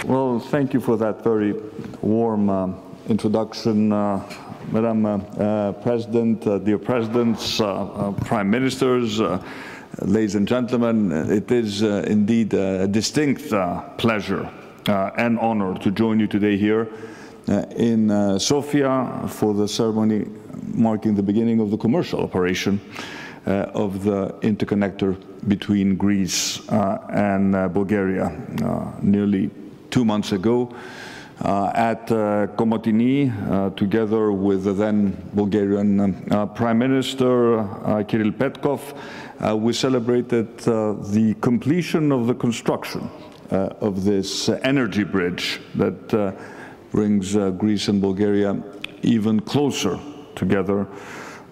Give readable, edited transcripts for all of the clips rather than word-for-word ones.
Well, thank you for that very warm introduction, Madam President, dear Presidents, Prime Ministers, ladies and gentlemen. It is indeed a distinct pleasure and honor to join you today here in Sofia for the ceremony marking the beginning of the commercial operation of the interconnector between Greece and Bulgaria. Nearly 2 months ago at Komotini, together with the then Bulgarian Prime Minister Kirill Petkov, we celebrated the completion of the construction of this energy bridge that brings Greece and Bulgaria even closer together,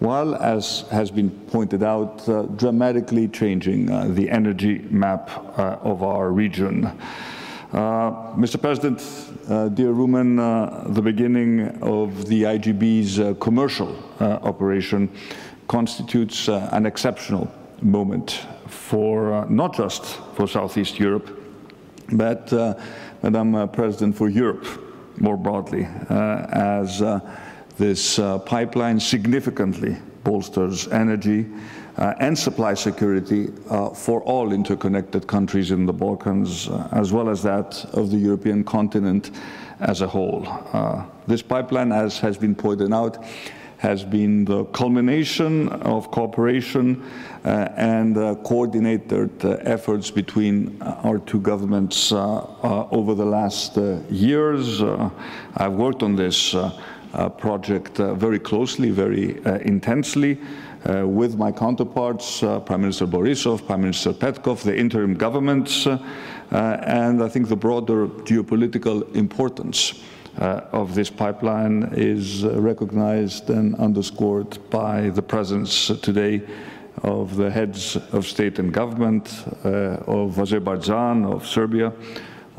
while, as has been pointed out, dramatically changing the energy map of our region. Mr. President, dear Rumen, the beginning of the IGB's commercial operation constitutes an exceptional moment for not just for Southeast Europe, but, Madam President, for Europe more broadly, as this pipeline significantly bolsters energy and supply security for all interconnected countries in the Balkans, as well as that of the European continent as a whole. This pipeline, as has been pointed out, has been the culmination of cooperation and coordinated efforts between our two governments over the last years. I've worked on this project very closely, very intensely, with my counterparts, Prime Minister Borisov, Prime Minister Petkov, the interim governments, and I think the broader geopolitical importance of this pipeline is recognized and underscored by the presence today of the heads of state and government of Azerbaijan, of Serbia,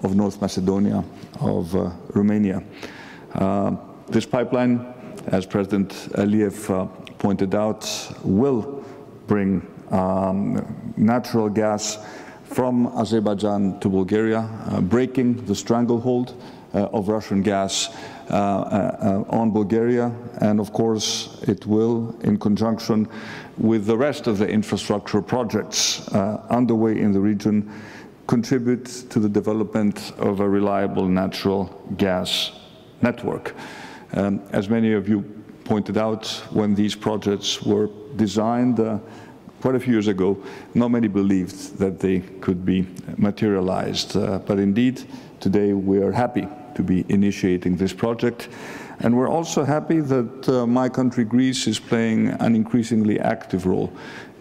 of North Macedonia, of Romania. This pipeline, as President Aliyev pointed out, will bring natural gas from Azerbaijan to Bulgaria, breaking the stranglehold of Russian gas on Bulgaria, and of course it will, in conjunction with the rest of the infrastructure projects underway in the region, contribute to the development of a reliable natural gas network. As many of you pointed out, when these projects were designed quite a few years ago, not many believed that they could be materialized. But indeed, today we are happy to be initiating this project. And we're also happy that my country, Greece, is playing an increasingly active role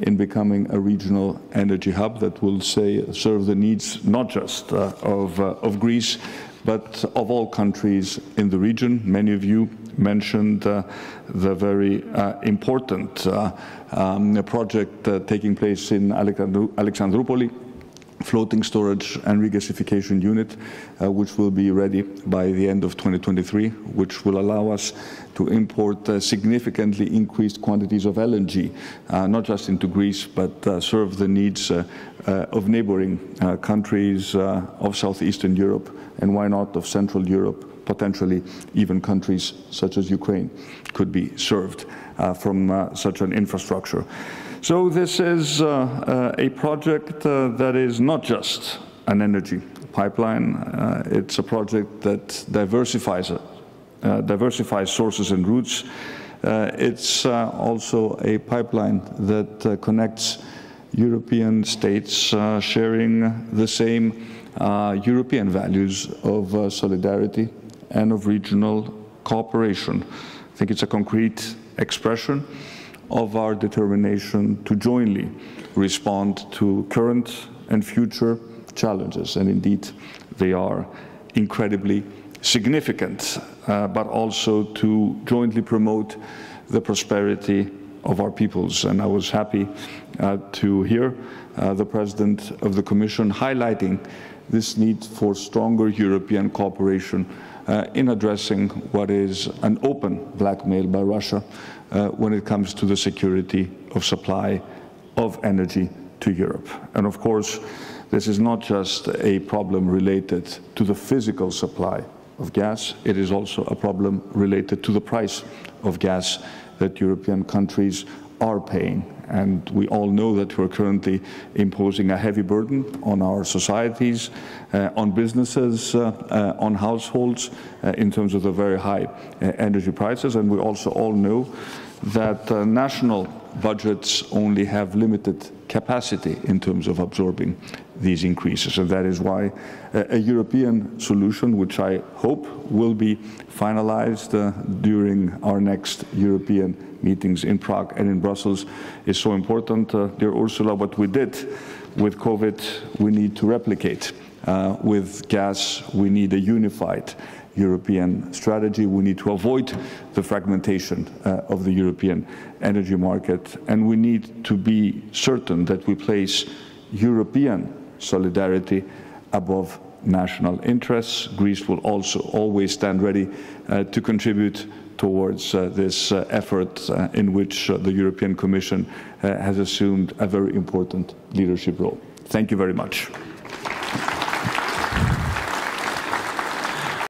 in becoming a regional energy hub that will serve the needs not just of Greece, but of all countries in the region. Many of you mentioned the very important project taking place in Alexandroupoli, floating storage and regasification unit, which will be ready by the end of 2023, which will allow us to import significantly increased quantities of LNG, not just into Greece, but serve the needs of neighboring countries of Southeastern Europe, and why not of Central Europe. Potentially even countries such as Ukraine could be served from such an infrastructure. So this is a project that is not just an energy pipeline. It's a project that diversifies sources and routes. It's also a pipeline that connects European states sharing the same European values of solidarity and of regional cooperation. I think it's a concrete expression of our determination to jointly respond to current and future challenges. And indeed, they are incredibly significant, but also to jointly promote the prosperity of our peoples. And I was happy to hear the President of the Commission highlighting this need for stronger European cooperation in addressing what is an open blackmail by Russia when it comes to the security of supply of energy to Europe. And of course, this is not just a problem related to the physical supply of gas, it is also a problem related to the price of gas that European countries are paying. And we all know that we're currently imposing a heavy burden on our societies, on businesses, on households, in terms of the very high energy prices. And we also all know that national budgets only have limited capacity in terms of absorbing these increases. And that is why a European solution, which I hope will be finalized during our next European meetings in Prague and in Brussels, is so important. Dear Ursula, what we did with COVID, we need to replicate. With gas, we need a unified European strategy. We need to avoid the fragmentation of the European energy market, and we need to be certain that we place European solidarity above national interests. Greece will also always stand ready to contribute towards this effort in which the European Commission has assumed a very important leadership role. Thank you very much.